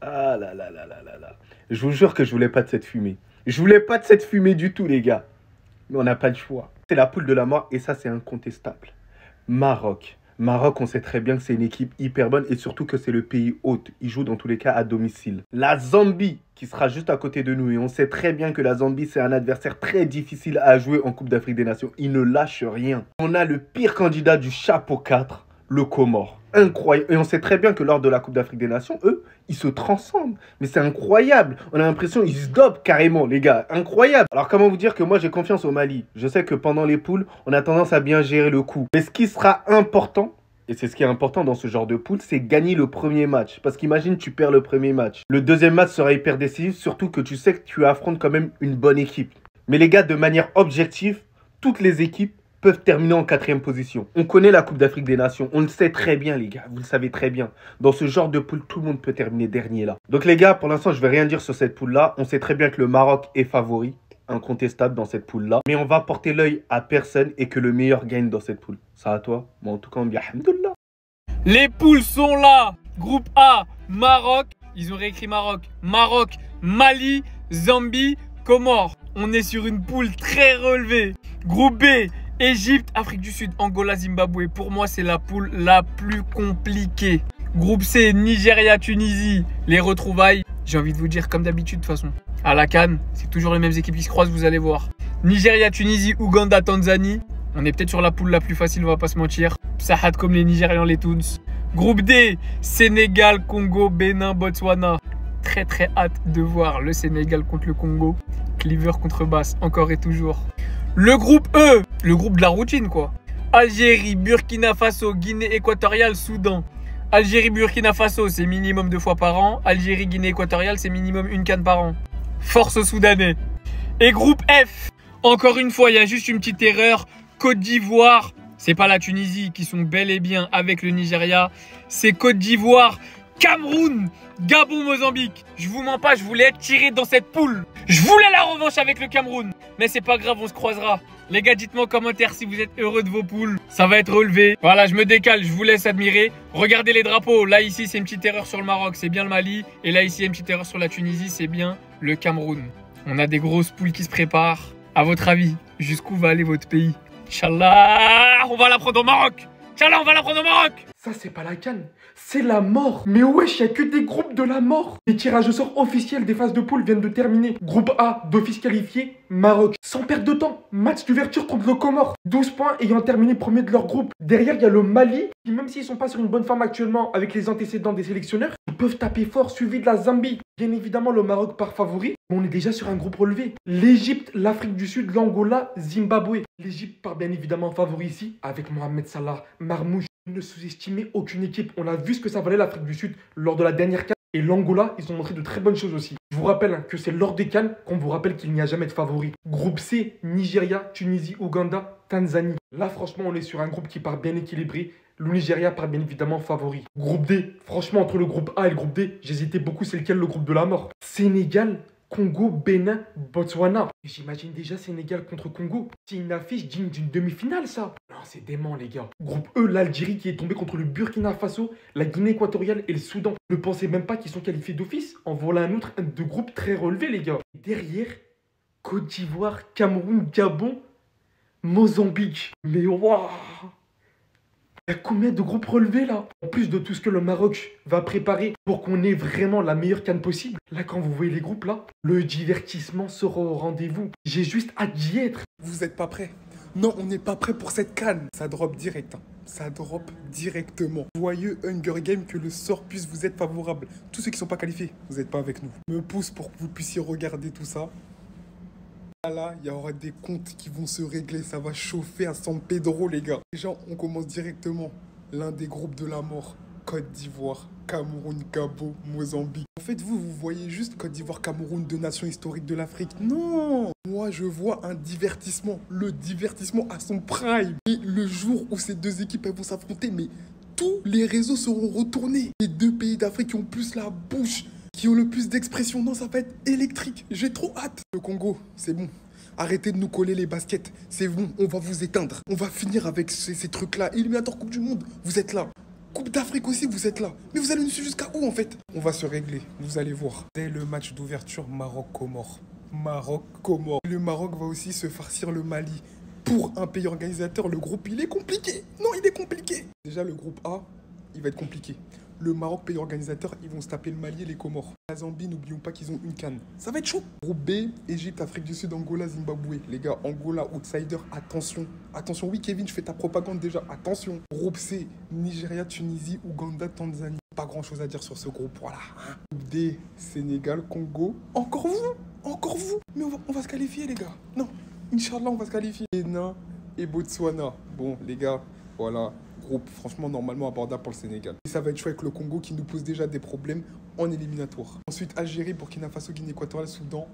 Ah là là là là là là. Je vous jure que je voulais pas de cette fumée. Je voulais pas de cette fumée du tout, les gars. Mais on n'a pas le choix. C'est la poule de la mort et ça, c'est incontestable. Maroc. Maroc, on sait très bien que c'est une équipe hyper bonne et surtout que c'est le pays hôte. Ils jouent dans tous les cas à domicile. La Zambie, qui sera juste à côté de nous. Et on sait très bien que la Zambie, c'est un adversaire très difficile à jouer en Coupe d'Afrique des Nations. Ils ne lâchent rien. On a le pire candidat du chapeau 4, le Comore. Incroyable. Et on sait très bien que lors de la Coupe d'Afrique des Nations, eux, ils se transcendent. Mais c'est incroyable. On a l'impression qu'ils se dopent carrément, les gars. Incroyable. Alors, comment vous dire que moi, j'ai confiance au Mali? Je sais que pendant les poules, on a tendance à bien gérer le coup. Mais ce qui sera important, et c'est ce qui est important dans ce genre de poule, c'est gagner le premier match. Parce qu'imagine, tu perds le premier match. Le deuxième match sera hyper décisif, surtout que tu sais que tu affrontes quand même une bonne équipe. Mais les gars, de manière objective, toutes les équipes peuvent terminer en 4e position. On connaît la Coupe d'Afrique des Nations. On le sait très bien, les gars. Vous le savez très bien. Dans ce genre de poule, tout le monde peut terminer dernier là. Donc les gars, pour l'instant, je ne vais rien dire sur cette poule-là. On sait très bien que le Maroc est favori, incontestable dans cette poule-là. Mais on va porter l'œil à personne et que le meilleur gagne dans cette poule. Ça à toi? Bon, en tout cas, on dit alhamdoulilah. Les poules sont là. Groupe A, Maroc. Ils ont réécrit Maroc. Maroc, Mali, Zambie, Comores. On est sur une poule très relevée. Groupe B, Égypte, Afrique du Sud, Angola, Zimbabwe. Pour moi, c'est la poule la plus compliquée. Groupe C, Nigeria, Tunisie. Les retrouvailles, j'ai envie de vous dire comme d'habitude de toute façon. À la CAN, c'est toujours les mêmes équipes qui se croisent, vous allez voir. Nigeria, Tunisie, Ouganda, Tanzanie. On est peut-être sur la poule la plus facile, on va pas se mentir. Psahat comme les Nigérians, les Toons. Groupe D, Sénégal, Congo, Bénin, Botswana. Très très hâte de voir le Sénégal contre le Congo. Cleaver contre Basse, encore et toujours. Le groupe E, le groupe de la routine quoi. Algérie, Burkina Faso, Guinée équatoriale, Soudan. Algérie, Burkina Faso, c'est minimum 2 fois par an. Algérie, Guinée équatoriale, c'est minimum une CAN par an. Force soudanais. Et groupe F, encore une fois, il y a juste une petite erreur. Côte d'Ivoire, c'est pas la Tunisie qui sont bel et bien avec le Nigeria. C'est Côte d'Ivoire, Cameroun, Gabon, Mozambique. Je vous mens pas, je voulais être tiré dans cette poule. Je voulais la revanche avec le Cameroun. Mais c'est pas grave, on se croisera. Les gars, dites-moi en commentaire si vous êtes heureux de vos poules. Ça va être relevé. Voilà, je me décale, je vous laisse admirer. Regardez les drapeaux. Là, ici, c'est une petite erreur sur le Maroc, c'est bien le Mali. Et là, ici, il y a une petite erreur sur la Tunisie, c'est bien le Cameroun. On a des grosses poules qui se préparent. À votre avis, jusqu'où va aller votre pays? Inch'Allah, on va la prendre au Maroc. Inch'Allah, on va la prendre au Maroc. Ça, c'est pas la CAN, c'est la mort. Mais wesh, y a que des groupes de la mort. Les tirages au sort officiels des phases de poule viennent de terminer. Groupe A, d'office qualifié, Maroc. Sans perdre de temps, match d'ouverture contre le Comore. 12 points ayant terminé premier de leur groupe. Derrière, il y a le Mali, qui même s'ils sont pas sur une bonne forme actuellement avec les antécédents des sélectionneurs, ils peuvent taper fort, suivi de la Zambie. Bien évidemment, le Maroc par favori, mais on est déjà sur un groupe relevé. L'Égypte, l'Afrique du Sud, l'Angola, Zimbabwe. L'Égypte part bien évidemment favori ici, avec Mohamed Salah, Marmouche. Ne sous-estimez aucune équipe. On a vu ce que ça valait l'Afrique du Sud lors de la dernière CAN. Et l'Angola, ils ont montré de très bonnes choses aussi. Je vous rappelle que c'est lors des CAN qu'on vous rappelle qu'il n'y a jamais de favori. Groupe C, Nigeria, Tunisie, Ouganda, Tanzanie. Là, franchement, on est sur un groupe qui part bien équilibré. Le Nigeria part bien évidemment favori. Groupe D, franchement, entre le groupe A et le groupe D, j'hésitais beaucoup, c'est lequel le groupe de la mort. Sénégal, Congo, Bénin, Botswana. J'imagine déjà Sénégal contre Congo. C'est une affiche digne d'une demi-finale, ça. Non, c'est dément, les gars. Groupe E, l'Algérie qui est tombée contre le Burkina Faso, la Guinée équatoriale et le Soudan. Ne pensez même pas qu'ils sont qualifiés d'office. En voilà un autre de groupe très relevé, les gars. Derrière, Côte d'Ivoire, Cameroun, Gabon, Mozambique. Mais waouh! Il y a combien de groupes relevés là? En plus de tout ce que le Maroc va préparer pour qu'on ait vraiment la meilleure CAN possible. Là, quand vous voyez les groupes là, le divertissement sera au rendez-vous. J'ai juste hâte d'y être. Vous êtes pas prêts? Non, on n'est pas prêt pour cette CAN. Ça drop direct. Hein. Ça drop directement. Joyeux Hunger Game, que le sort puisse vous être favorable. Tous ceux qui sont pas qualifiés, vous n'êtes pas avec nous. Me pousse pour que vous puissiez regarder tout ça. Là, il y aura des comptes qui vont se régler. Ça va chauffer à San Pedro, les gars. Déjà, on commence directement. L'un des groupes de la mort. Côte d'Ivoire, Cameroun, Gabon, Mozambique. En fait, vous voyez juste Côte d'Ivoire, Cameroun, deux nations historiques de l'Afrique. Non! Moi, je vois un divertissement. Le divertissement à son prime. Et le jour où ces deux équipes elles vont s'affronter, mais tous les réseaux seront retournés. Les deux pays d'Afrique qui ont plus la bouche, qui ont le plus d'expression. Non, ça va être électrique. J'ai trop hâte. Le Congo, c'est bon. Arrêtez de nous coller les baskets. C'est bon, on va vous éteindre. On va finir avec ces trucs-là. Éliminateur Coupe du Monde, vous êtes là. Coupe d'Afrique aussi, vous êtes là. Mais vous allez nous suivre jusqu'à où en fait? On va se régler, vous allez voir. Dès le match d'ouverture, Maroc-Comores. Maroc-Comores. Le Maroc va aussi se farcir le Mali. Pour un pays organisateur, le groupe, il est compliqué. Non, il est compliqué. Déjà, le groupe A, il va être compliqué. Le Maroc, pays organisateur, ils vont se taper le Mali et les Comores. La Zambie, n'oublions pas qu'ils ont une canne. Ça va être chaud. Groupe B, Égypte, Afrique du Sud, Angola, Zimbabwe. Les gars, Angola, outsider, attention. Attention, oui, Kevin, je fais ta propagande déjà. Attention. Groupe C, Nigeria, Tunisie, Ouganda, Tanzanie. Pas grand chose à dire sur ce groupe, voilà. Groupe D, Sénégal, Congo. Encore vous? Encore vous? Mais on va se qualifier, les gars. Non, Inch'Allah, on va se qualifier. Bénin et Botswana. Bon, les gars, voilà. Groupe franchement normalement abordable pour le Sénégal. Et ça va être chaud avec le Congo qui nous pose déjà des problèmes en éliminatoire. Ensuite Algérie, Burkina Faso, Guinée équatoriale, Soudan.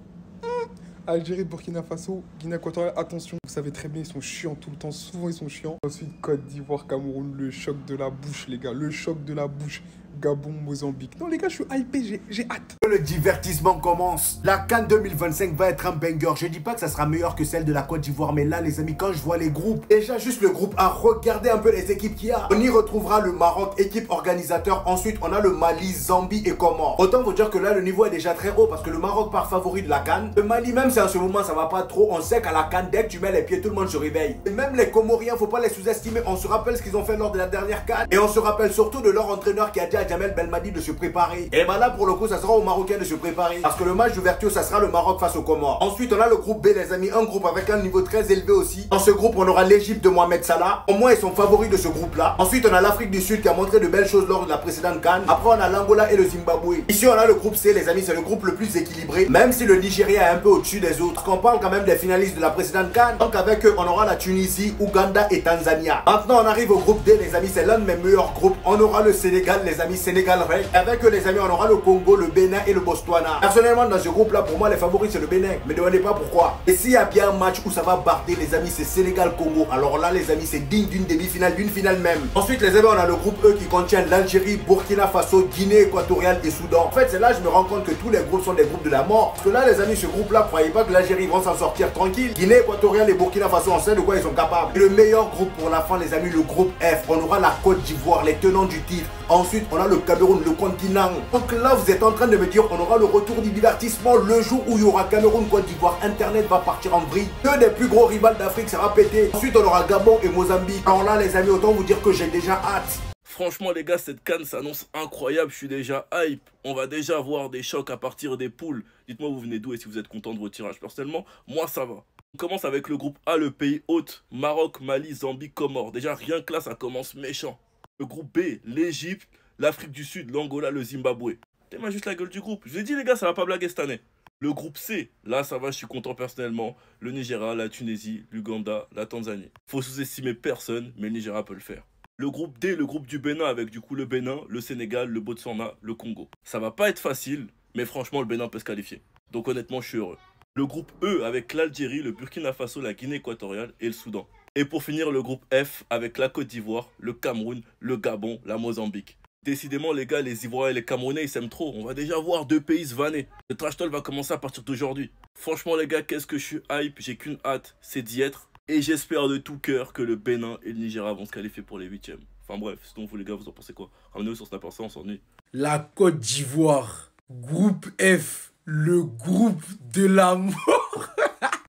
Algérie, Burkina Faso, Guinée équatoriale, attention. Vous savez très bien, ils sont chiants tout le temps. Souvent, ils sont chiants. Ensuite, Côte d'Ivoire, Cameroun, le choc de la bouche, les gars. Le choc de la bouche. Gabon, Mozambique. Non, les gars, je suis hypé, j'ai hâte. Le divertissement commence. La CAN 2025 va être un banger. Je dis pas que ça sera meilleur que celle de la Côte d'Ivoire, mais là, les amis, quand je vois les groupes, déjà juste le groupe A, regardez un peu les équipes qu'il y a. On y retrouvera le Maroc, équipe organisateur. Ensuite, on a le Mali, Zambie et Comores. Autant vous dire que là, le niveau est déjà très haut parce que le Maroc part favori de la CAN. Le Mali, même si en ce moment ça va pas trop, on sait qu'à la CAN, dès que tu mets les pieds, tout le monde se réveille. Et même les Comoriens, faut pas les sous-estimer. On se rappelle ce qu'ils ont fait lors de la dernière CAN. Et on se rappelle surtout de leur entraîneur qui a dit à Jamel Belmadi de se préparer. Et ben là, pour le coup, ça sera aux Marocains de se préparer. Parce que le match d'ouverture, ça sera le Maroc face aux Comores. Ensuite, on a le groupe B, les amis. Un groupe avec un niveau très élevé aussi. Dans ce groupe, on aura l'Égypte de Mohamed Salah. Au moins, ils sont favoris de ce groupe-là. Ensuite, on a l'Afrique du Sud qui a montré de belles choses lors de la précédente CAN. Après, on a l'Angola et le Zimbabwe. Ici, on a le groupe C, les amis. C'est le groupe le plus équilibré. Même si le Nigeria est un peu au-dessus des autres. Parce qu'on parle quand même des finalistes de la précédente CAN. Donc, avec eux, on aura la Tunisie, Ouganda et Tanzania. Maintenant, on arrive au groupe D, les amis. C'est l'un de mes meilleurs groupes. On aura le Sénégal, les amis. Sénégal Ray. Avec eux, les amis, on aura le Congo, le Bénin et le Botswana. Personnellement, dans ce groupe-là, pour moi, les favoris, c'est le Bénin. Mais ne me demandez pas pourquoi. Et s'il y a bien un match où ça va barder, les amis, c'est Sénégal-Congo. Alors là, les amis, c'est digne d'une demi-finale, d'une finale même. Ensuite, les amis, on a le groupe E qui contient l'Algérie, Burkina Faso, Guinée équatoriale et Soudan. En fait, c'est là que je me rends compte que tous les groupes sont des groupes de la mort. Parce que là, les amis, ce groupe-là, croyez pas que l'Algérie vont s'en sortir tranquille. Guinée équatoriale et Burkina Faso, on sait de quoi ils sont capables. Et le meilleur groupe pour la fin, les amis, le groupe F. On aura la Côte d'Ivoire, les tenants du titre. Ensuite, on a le Cameroun, le continent. Donc là, vous êtes en train de me dire, on aura le retour du divertissement le jour où il y aura Cameroun, Côte d'Ivoire. Internet va partir en vrille. Deux des plus gros rivales d'Afrique sera pété. Ensuite, on aura Gabon et Mozambique. Alors là, les amis, autant vous dire que j'ai déjà hâte. Franchement les gars, cette CAN s'annonce incroyable, je suis déjà hype. On va déjà avoir des chocs à partir des poules. Dites-moi vous venez d'où et si vous êtes content de vos tirages. Personnellement, moi ça va. On commence avec le groupe A, le pays hôte. Maroc, Mali, Zambie, Comores. Déjà rien que là, ça commence méchant. Le groupe B, l'Égypte, l'Afrique du Sud, l'Angola, le Zimbabwe. T'aimes juste la gueule du groupe. Je vous ai dit les gars, ça va pas blaguer cette année. Le groupe C, là ça va, je suis content personnellement. Le Nigeria, la Tunisie, l'Ouganda, la Tanzanie. Faut sous-estimer personne, mais le Nigeria peut le faire. Le groupe D, le groupe du Bénin avec du coup le Bénin, le Sénégal, le Botswana, le Congo. Ça va pas être facile, mais franchement le Bénin peut se qualifier. Donc honnêtement je suis heureux. Le groupe E avec l'Algérie, le Burkina Faso, la Guinée équatoriale et le Soudan. Et pour finir le groupe F avec la Côte d'Ivoire, le Cameroun, le Gabon, la Mozambique. Décidément les gars, les Ivoiriens et les Camerounais ils s'aiment trop. On va déjà voir deux pays se vanner. Le trash talk va commencer à partir d'aujourd'hui. Franchement les gars, qu'est-ce que je suis hype, j'ai qu'une hâte, c'est d'y être. Et j'espère de tout cœur que le Bénin et le Nigeria vont se qualifier pour les 8e. Enfin bref, sinon vous les gars, vous en pensez quoi? Ramenez-nous sur Snap, on s'ennuie. La Côte d'Ivoire, groupe F, le groupe de la mort.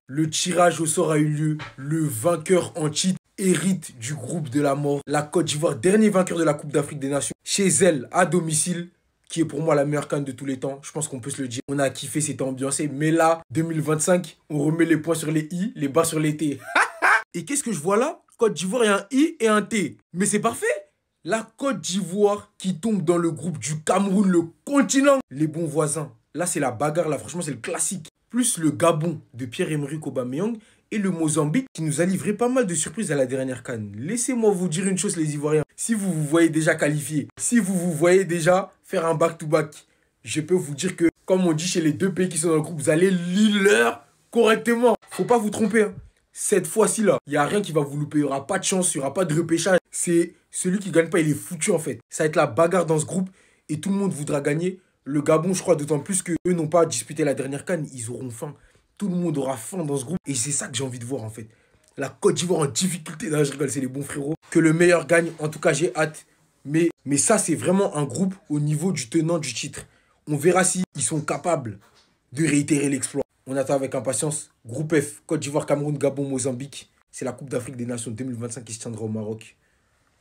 Le tirage au sort a eu lieu. Le vainqueur en titre hérite du groupe de la mort. La Côte d'Ivoire, dernier vainqueur de la Coupe d'Afrique des Nations. Chez elle, à domicile, qui est pour moi la meilleure CAN de tous les temps. Je pense qu'on peut se le dire. On a kiffé, c'était ambiancé. Mais là, 2025, on remet les points sur les i, les barres sur les t. Et qu'est-ce que je vois là? Côte d'Ivoire, il y a un I et un T. Mais c'est parfait. La Côte d'Ivoire qui tombe dans le groupe du Cameroun, le continent. Les bons voisins. Là, c'est la bagarre. Là, franchement, c'est le classique. Plus le Gabon de Pierre-Emerick Aubameyang et le Mozambique qui nous a livré pas mal de surprises à la dernière CAN. Laissez-moi vous dire une chose, les Ivoiriens. Si vous vous voyez déjà qualifié, si vous vous voyez déjà faire un back-to-back, je peux vous dire que, comme on dit chez les deux pays qui sont dans le groupe, vous allez lire correctement. Faut pas vous tromper, hein. Cette fois-ci là, il n'y a rien qui va vous louper, il n'y aura pas de chance, il n'y aura pas de repêchage. C'est celui qui ne gagne pas, il est foutu en fait. Ça va être la bagarre dans ce groupe et tout le monde voudra gagner. Le Gabon, je crois, d'autant plus qu'eux n'ont pas disputé la dernière CAN, ils auront faim. Tout le monde aura faim dans ce groupe et c'est ça que j'ai envie de voir en fait. La Côte d'Ivoire en difficulté, non, je rigole, c'est les bons frérots. Que le meilleur gagne, en tout cas j'ai hâte. Mais ça, c'est vraiment un groupe au niveau du tenant du titre. On verra si ils sont capables de réitérer l'exploit. On attend avec impatience. Groupe F, Côte d'Ivoire, Cameroun, Gabon, Mozambique. C'est la Coupe d'Afrique des Nations 2025 qui se tiendra au Maroc.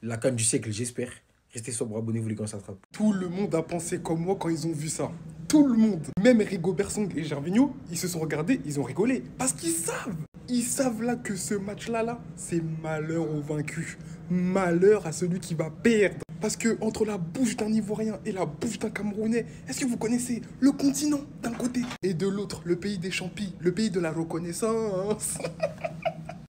La CAN du siècle, j'espère. Restez sobre, abonnez-vous les gars, ça attrape. Tout le monde a pensé comme moi quand ils ont vu ça. Tout le monde. Même Rigobert Song et Gervinho, ils se sont regardés, ils ont rigolé. Parce qu'ils savent. Ils savent là que ce match-là, c'est malheur au vaincu. Malheur à celui qui va perdre. Parce que entre la bouche d'un Ivoirien et la bouche d'un Camerounais, est-ce que vous connaissez le continent d'un côté et de l'autre, le pays des champis, le pays de la reconnaissance?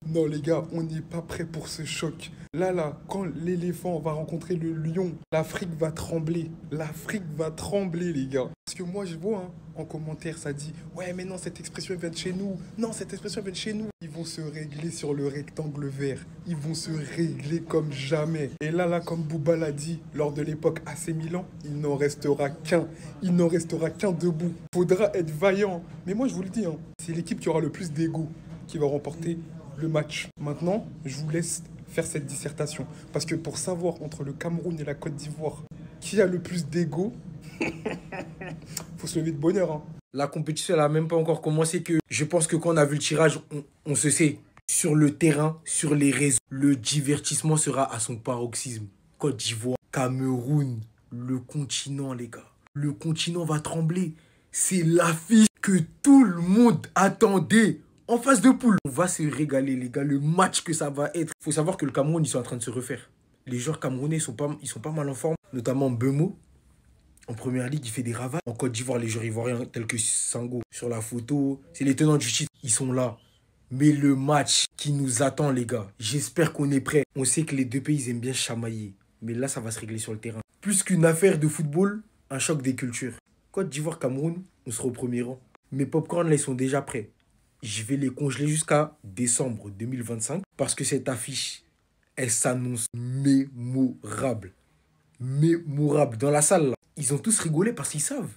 Non les gars, on n'est pas prêt pour ce choc. Là, quand l'éléphant va rencontrer le lion, l'Afrique va trembler. L'Afrique va trembler les gars. Parce que moi je vois en commentaire ça dit « Ouais mais non cette expression vient de chez nous. Non cette expression vient de chez nous. » Ils vont se régler sur le rectangle vert. Ils vont se régler comme jamais. Et là comme Bouba l'a dit lors de l'époque AC Milan, il n'en restera qu'un. Il n'en restera qu'un debout. Faudra être vaillant. Mais moi je vous le dis, c'est l'équipe qui aura le plus d'ego qui va remporter le match. Maintenant, je vous laisse faire cette dissertation. Parce que pour savoir entre le Cameroun et la Côte d'Ivoire qui a le plus d'ego, faut se lever de bonheur. La compétition, elle n'a même pas encore commencé que je pense que quand on a vu le tirage, on se sait. Sur le terrain, sur les réseaux, le divertissement sera à son paroxysme. Côte d'Ivoire, Cameroun, le continent, les gars. Le continent va trembler. C'est l'affiche que tout le monde attendait. En phase de poule, on va se régaler les gars, le match que ça va être. Il faut savoir que le Cameroun, ils sont en train de se refaire. Les joueurs camerounais, ils sont pas mal en forme. Notamment Bemo, en première ligue, il fait des ravages. En Côte d'Ivoire, les joueurs ivoiriens tels que Sango, sur la photo, c'est les tenants du titre, ils sont là. Mais le match qui nous attend les gars, j'espère qu'on est prêts. On sait que les deux pays, ils aiment bien chamailler. Mais là, ça va se régler sur le terrain. Plus qu'une affaire de football, un choc des cultures. Côte d'Ivoire, Cameroun, on sera au premier rang. Mes popcorn là, ils sont déjà prêts. Je vais les congeler jusqu'à décembre 2025 parce que cette affiche, elle s'annonce mémorable. Mémorable. Dans la salle, là, ils ont tous rigolé parce qu'ils savent.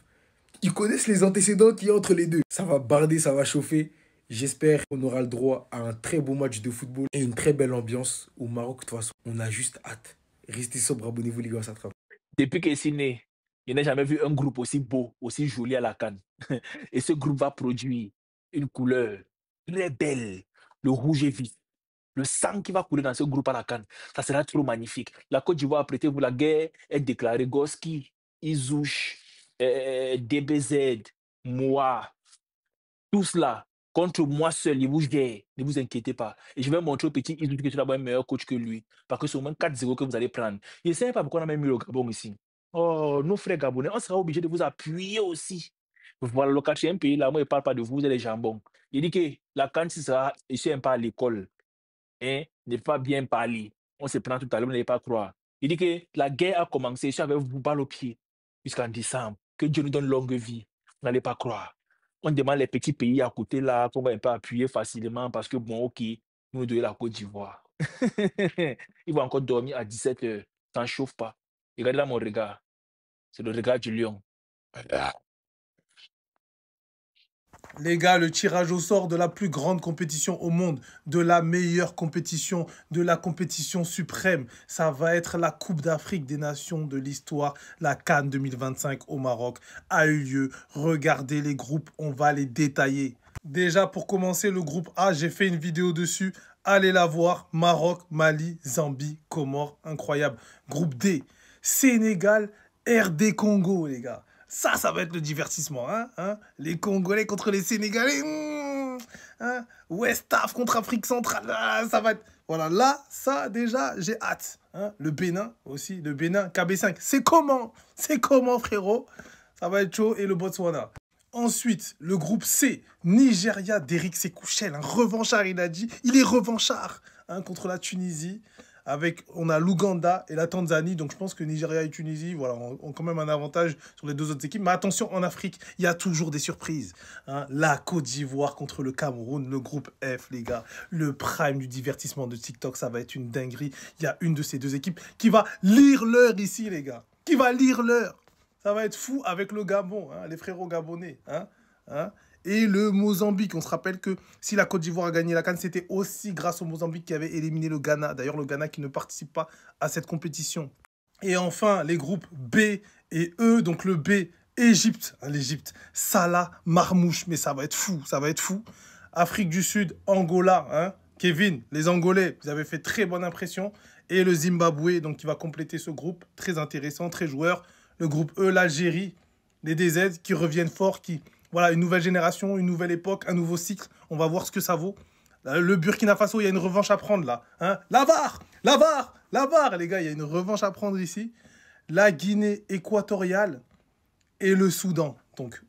Ils connaissent les antécédents qu'il y a entre les deux. Ça va barder, ça va chauffer. J'espère qu'on aura le droit à un très beau match de football et une très belle ambiance au Maroc. De toute façon, on a juste hâte. Restez sobre, abonnez-vous les gars, ça attrape. Depuis que je suis né, je n'ai jamais vu un groupe aussi beau, aussi joli à la CAN. Et ce groupe va produire une couleur très belle, le rouge et vif. Le sang qui va couler dans ce groupe à la CAN, ça sera trop magnifique. La Côte d'Ivoire, prêtez-vous la guerre, est déclarée Goski, Izouche, DBZ, moi, tous là, contre moi seul, il vous gère, ne vous inquiétez pas. Et je vais montrer au petit Izouche que tu as un meilleur coach que lui. Parce que c'est au moins 4-0 que vous allez prendre. Je ne sais pas pourquoi on a même mis le Gabon ici. Oh, nos frères gabonais, on sera obligé de vous appuyer aussi. Voilà, le quatrième pays, là, moi, je ne parle pas de vous, vous êtes les jambons. Il dit que la CAN, si sera ici un peu à l'école, hein, n'est pas bien parlé. On se prend tout à l'heure, vous n'allez pas croire. Il dit que la guerre a commencé ici avec vous balle au pied jusqu'en décembre. Que Dieu nous donne longue vie. Vous n'allez pas croire. On demande les petits pays à côté là, qu'on va un peu appuyer facilement parce que bon, ok, nous devons la Côte d'Ivoire. Il va encore dormir à 17 h. Ça ne chauffe pas. Regardez là mon regard. C'est le regard du lion. Les gars, le tirage au sort de la plus grande compétition au monde, de la meilleure compétition, de la compétition suprême, ça va être la Coupe d'Afrique des Nations de l'histoire, la CAN 2025 au Maroc, a eu lieu. Regardez les groupes, on va les détailler. Déjà, pour commencer, le groupe A, j'ai fait une vidéo dessus. Allez la voir. Maroc, Mali, Zambie, Comores, incroyable. Groupe D, Sénégal, RD Congo, les gars. Ça va être le divertissement, hein. Les Congolais contre les Sénégalais, hein. West Af contre Afrique centrale, ça va être... Voilà, là, ça, déjà, j'ai hâte. Hein. Le Bénin aussi, le Bénin, KB5. C'est comment, frérot? Ça va être chaud. Et le Botswana. Ensuite, le groupe C, Nigeria d'Eric Sekouchel, un revanchard, il a dit. Il est revanchard contre la Tunisie. On a l'Ouganda et la Tanzanie. Donc, je pense que Nigeria et Tunisie voilà, ont quand même un avantage sur les deux autres équipes. Mais attention, en Afrique, il y a toujours des surprises. Hein. La Côte d'Ivoire contre le Cameroun, le groupe F, les gars. Le prime du divertissement de TikTok, ça va être une dinguerie. Il y a une de ces deux équipes qui va lire l'heure ici, les gars. Qui va lire l'heure. Ça va être fou avec le Gabon, hein, les frérots gabonais. Et le Mozambique, on se rappelle que si la Côte d'Ivoire a gagné la CAN, c'était aussi grâce au Mozambique qui avait éliminé le Ghana. D'ailleurs, le Ghana qui ne participe pas à cette compétition. Et enfin, les groupes B et E. Donc le B, Égypte, l'Égypte, Salah, Marmouche, mais ça va être fou, ça va être fou. Afrique du Sud, Angola, hein. Kevin, les Angolais, vous avez fait très bonne impression. Et le Zimbabwe, donc qui va compléter ce groupe, très intéressant, très joueur. Le groupe E, l'Algérie, les DZ qui reviennent fort, voilà, une nouvelle génération, une nouvelle époque, un nouveau cycle. On va voir ce que ça vaut. Le Burkina Faso, il y a une revanche à prendre là. Hein. La VAR, les gars, il y a une revanche à prendre ici. La Guinée équatoriale et le Soudan. Donc,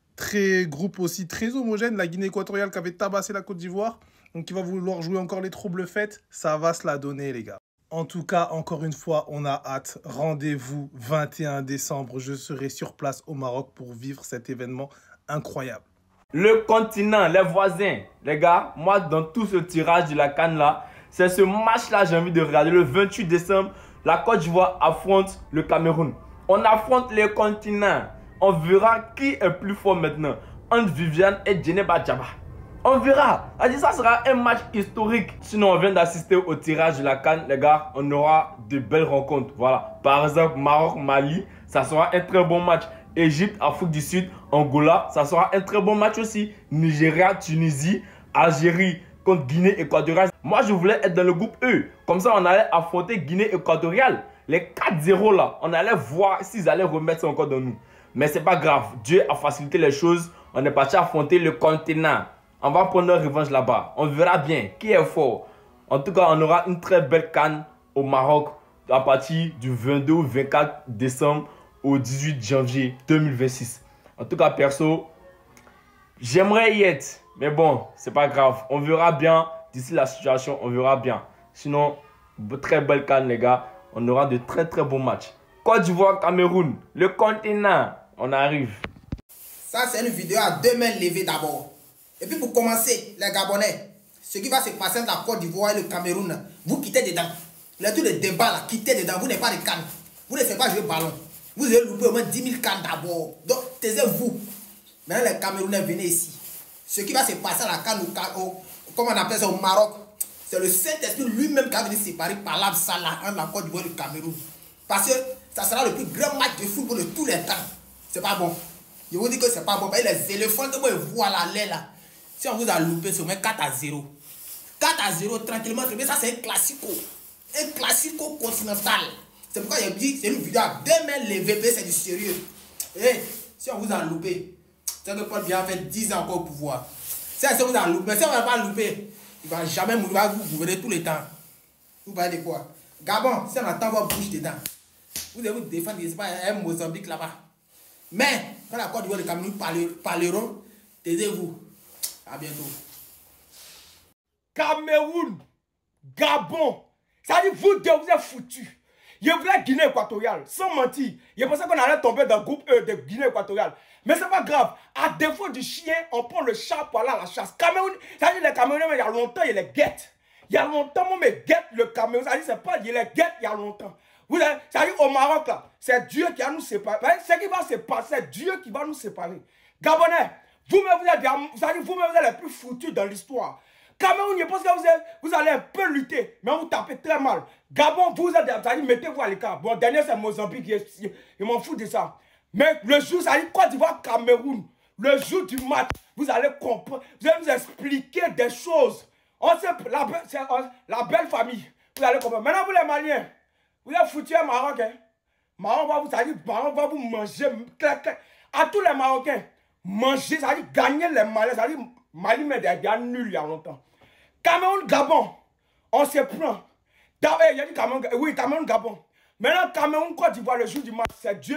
groupe aussi très homogène. La Guinée équatoriale qui avait tabassé la Côte d'Ivoire. Donc, qui va vouloir jouer encore les troubles fêtes. Ça va se la donner, les gars. En tout cas, encore une fois, on a hâte. Rendez-vous 21 décembre. Je serai sur place au Maroc pour vivre cet événement incroyable. Le continent, les voisins, les gars, moi dans tout ce tirage de la CAN là, c'est ce match là j'ai envie de regarder. Le 28 décembre, la Côte d'Ivoire affronte le Cameroun. On affronte les continents. On verra qui est plus fort maintenant entre Viviane et Djeneba Djaba. On verra. Ça sera un match historique. Sinon, on vient d'assister au tirage de la CAN, les gars. On aura de belles rencontres. Voilà. Par exemple, Maroc-Mali, ça sera un très bon match. Égypte, Afrique du Sud, Angola, ça sera un très bon match aussi. Nigeria, Tunisie, Algérie contre Guinée équatoriale. Moi, je voulais être dans le groupe E. Comme ça, on allait affronter Guinée équatoriale. Les 4-0 là, on allait voir s'ils allaient remettre ça encore dans nous. Mais c'est pas grave. Dieu a facilité les choses. On est parti affronter le continent. On va prendre notre revanche là-bas. On verra bien qui est fort. En tout cas, on aura une très belle CAN au Maroc à partir du 22 ou 24 décembre au 18 janvier 2026. En tout cas, perso, j'aimerais y être. Mais bon, c'est pas grave. On verra bien. D'ici la situation, on verra bien. Sinon, très belle CAN, les gars. On aura de très très bons matchs. Côte d'Ivoire, Cameroun, le continent, on arrive. Ça, c'est une vidéo à 2 mains levées d'abord. Et puis pour commencer, les Gabonais, ce qui va se passer entre la Côte d'Ivoire et le Cameroun, vous quittez dedans. Les tous les débats là, quittez dedans. Vous n'êtes pas de CAN. Vous ne savez pas jouer ballon. Vous avez loupé au moins 10 000 CAN d'abord. Donc, taisez-vous. Maintenant, les Camerounais, venez ici. Ce qui va se passer à la CAN, comme on appelle ça au Maroc, c'est le Saint-Esprit lui-même qui va venir séparer par l'âme Salah entre la Côte d'Ivoire et le Cameroun. Parce que ça sera le plus grand match de football de tous les temps. C'est pas bon. Je vous dis que c'est pas bon. Les éléphants que vous voyez là, si on vous a loupé, c'est au moins 4-0. 4-0, tranquillement. Mais ça, c'est un classico. Un classico continental. C'est pourquoi j'ai dit c'est une vidéo à 2 mains levées, c'est du sérieux. Et si on vous a loupé, c'est que Paul Biya a fait 10 ans encore au pouvoir. Si on vous a loupé, si on ne va pas louper, il ne va jamais mourir, vous gouverner tout le temps. Vous parlez de quoi? Gabon, si on attend votre bouche dedans, vous allez vous défendre, c'est pas un Mozambique là-bas. Mais quand la Côte d'Ivoire et le Cameroun parleront, taisez-vous. À bientôt. Cameroun, Gabon, ça dit vous deux, vous êtes foutus. Je voulais Guinée équatoriale, sans mentir. Je pensais qu'on allait tomber dans le groupe E de Guinée équatoriale. Mais c'est pas grave. À défaut du chien, on prend le chat pour aller à la chasse. Cameroun, ça dit les Camerounais, il y a longtemps, ils les guettent. Il y a longtemps, moi, je guette le Cameroun. Ça dit, c'est pas, il les guette il y a longtemps. Vous savez, ça dit au Maroc, là, c'est Dieu qui va nous séparer. Ce qui va se passer, c'est Dieu qui va nous séparer. Gabonais, vous-même, vous êtes les plus foutus dans l'histoire. Cameroun, je pense que vous allez un peu lutter, mais vous tapez très mal. Gabon, vous êtes, mettez-vous à l'écart. Bon, dernier, c'est Mozambique, je m'en fous de ça. Mais le jour, ça dit Côte d'Ivoire, Cameroun, le jour du match, vous allez comprendre, vous allez vous expliquer des choses. On sait, la belle famille, vous allez comprendre. Maintenant, vous les Maliens, vous êtes foutus à Maroc, hein. Maroc va vous manger, à tous les Marocains, manger, ça dit gagner les Maliens, ça dit Mali, mais déjà nul il y a longtemps. Cameroun, Gabon, on se prend. Il y a dit Cameroun, oui, Cameroun, Gabon. Maintenant, Cameroun, Côte d'Ivoire, le jour du match, c'est Dieu.